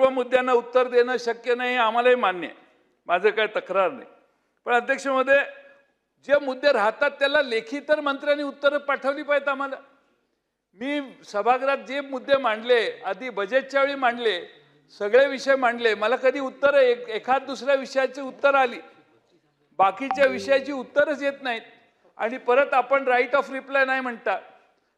सर्व मुद्द्यांना उत्तर देणं शक्य नाही, आम्हालाही मान्य आहे, माझं काय तक्रार नाही. पण अध्यक्ष महोदय, जे मुद्दे राहतात त्याला लेखी तर मंत्र्यांनी उत्तरं पाठवली पाहिजेत आम्हाला. मी सभागृहात जे मुद्दे मांडले, आधी बजेटच्या वेळी मांडले, सगळे विषय मांडले, मला कधी उत्तर एखाद दुसऱ्या विषयाची उत्तर आली, बाकीच्या विषयाची उत्तरच येत नाहीत. आणि परत आपण राईट ऑफ रिप्लाय नाही म्हणता.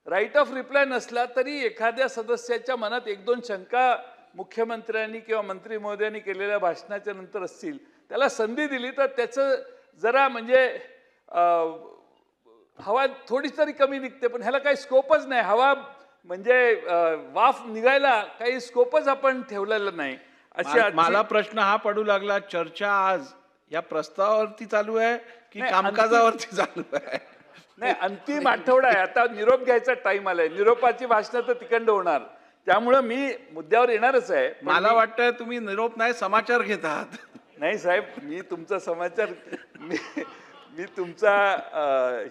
राईट ऑफ रिप्लाय नसला तरी एखाद्या सदस्याच्या मनात एक दोन शंका मुख्यमंत्र्यांनी किंवा मंत्री महोदयांनी केलेल्या भाषणाच्या नंतर असतील, त्याला संधी दिली तर त्याचं जरा म्हणजे हवा थोडी तरी कमी निघते. पण ह्याला काही स्कोपच नाही, हवा म्हणजे वाफ निघायला काही स्कोपच आपण ठेवलेला नाही. मला प्रश्न हा पडू लागला, चर्चा आज या प्रस्तावावरती चालू आहे की कामकाजावरती चालू आहे? नाही, अंतिम आठवडा आहे, आता निरोप घ्यायचा टाइम आलाय. निरोपाची भाषणं तर तिकडं होणार, त्यामुळं मी मुद्द्यावर येणारच आहे. मला वाटतं तुम्ही निरोप नाही समाचार घेत आहात. नाही साहेब, मी तुमचा समाचार मी तुमचा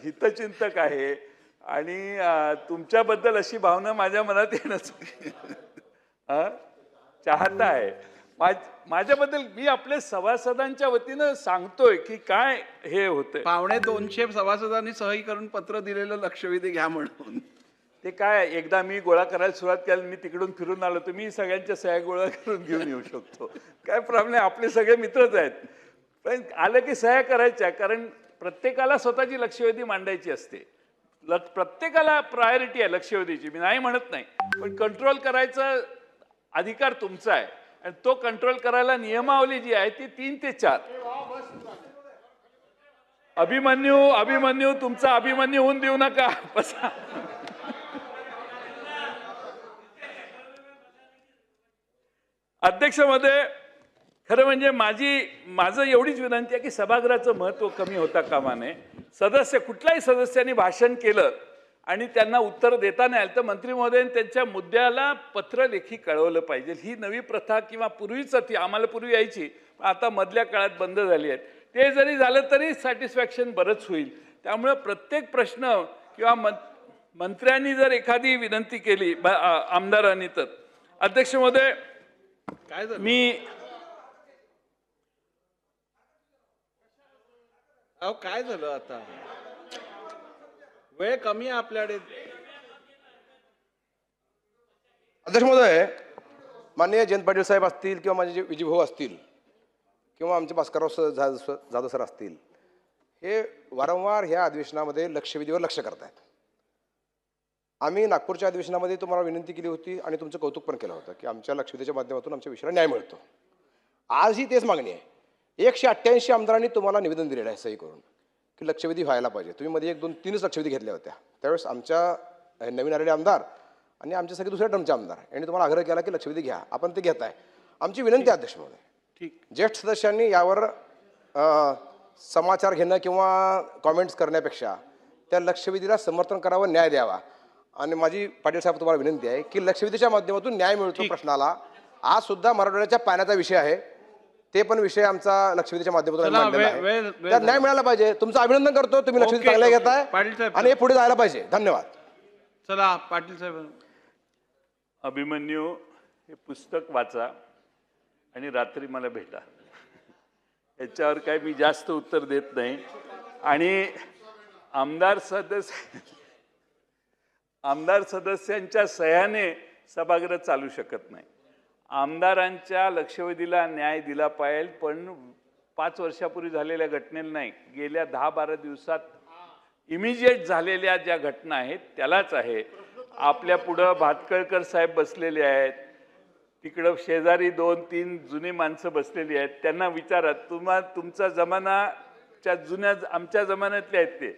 हितचिंतक आहे आणि तुमच्याबद्दल अशी भावना माझ्या मनात येणंच चाहता आहे. माझ्याबद्दल मी आपल्या सभासदांच्या वतीनं सांगतोय की काय हे होतंय. 250 सभासदांनी सही करून पत्र दिलेलं लक्षवेधी घ्या म्हणून. ते काय, एकदा मी गोळा करायला सुरुवात केली, मी तिकडून फिरून आलो, तुम्ही सगळ्यांच्या सह्या गोळा करून घेऊन येऊ शकतो, काय प्रॉब्लेम. आपले सगळे मित्रच आहेत, पण आलं की सह्या करायच्या, कारण प्रत्येकाला स्वतःची लक्षवेधी मांडायची असते. प्रत्येकाला प्रायोरिटी आहे लक्षवेधीची, मी नाही म्हणत नाही, पण कंट्रोल करायचा अधिकार तुमचा आहे आणि तो कंट्रोल करायला नियमावली जी आहे ती 3 ते 4. अभिमन्यू तुमचा अभिमन्यू होऊन देऊ नका. अध्यक्ष महोदय, खरं म्हणजे माझं एवढीच विनंती आहे की सभागृहाचं महत्त्व कमी होता कामा नये. कुठल्याही सदस्यांनी भाषण केलं आणि त्यांना उत्तर देता नाही आलं तर मंत्री महोदयांनी त्यांच्या मुद्द्याला पत्र लेखी कळवलं पाहिजे. ही नवी प्रथा किंवा पूर्वीच ती आम्हाला पूर्वी यायची, पण आता मधल्या काळात बंद झाली आहे. ते जरी झालं तरी सॅटिस्फॅक्शन बरंच होईल. त्यामुळे प्रत्येक प्रश्न किंवा मंत्र्यांनी जर एखादी विनंती केली आमदारांनी, तर अध्यक्ष महोदय काय झालं? काय झालं आता? वेळ कमी आहे आपल्याकडे. अध्यक्ष महोदय, माननीय जयंत पाटील साहेब असतील किंवा माझे जे विजयभाऊ असतील किंवा आमचे भास्करराव जाधव सर असतील, हे वारंवार ह्या अधिवेशनामध्ये लक्षवेधीवर लक्ष करतायत. आम्ही नागपूरच्या अधिवेशनामध्ये तुम्हाला विनंती केली होती आणि तुमचं कौतुक पण केलं होतं की आमच्या लक्षवेधीच्या माध्यमातून आमच्या विषयाला न्याय मिळतो. आजही तेच मागणी आहे. 188 आमदारांनी तुम्हाला निवेदन दिलेलं आहे सही करून की लक्षवेधी व्हायला पाहिजे. तुम्ही मध्ये 1, 2, 3च लक्षवेधी घेतल्या होत्या. त्यावेळेस आमच्या नवीन आलेले आमदार आणि आमचे सगळे दुसऱ्या टर्मचे आमदार यांनी तुम्हाला आग्रह केला की लक्षवेधी घ्या. आपण ते घेत आहे. आमची विनंती आहे अध्यक्ष महोदय, ठीक, ज्येष्ठ सदस्यांनी यावर समाचार घेणं किंवा कॉमेंट्स करण्यापेक्षा त्या लक्षवेधीला समर्थन करावं, न्याय द्यावा. आणि माझी पाटील साहेब तुम्हाला विनंती आहे की लक्षवेधीच्या माध्यमातून न्याय मिळतो प्रश्नाला. आज सुद्धा मराठवाड्याच्या पाण्याचा विषय आहे, ते पण विषय आमचा लक्षवेधीच्या माध्यमातून न्याय मिळाला पाहिजे. तुमचं अभिनंदन करतो, तुम्ही लक्षवेधी चांगले घेताय आणि हे पुढे जायला पाहिजे. धन्यवाद. चला पाटील साहेब. अभिमन्यू, हे पुस्तक वाचा आणि रात्री मला भेटा. याच्यावर काय मी जास्त उत्तर देत नाही. आणि आमदार सदस्यांच्या सह्याने सभागृह चालू शकत नाही. आमदारांच्या लक्षवेधीला न्याय दिला पाहिजे, पण 5 वर्षापूर्वी झालेल्या घटनेला नाही, गेल्या 10-12 दिवसात इमिजिएट झालेल्या ज्या घटना आहेत त्यालाच आहे. आपल्या पुढं भातकळकर साहेब बसलेले आहेत, तिकडं शेजारी 2-3 जुनी माणसं बसलेली आहेत. त्यांना विचारा, तुमचा जमानाच्या आमच्या जमान्यातले आहेत ते.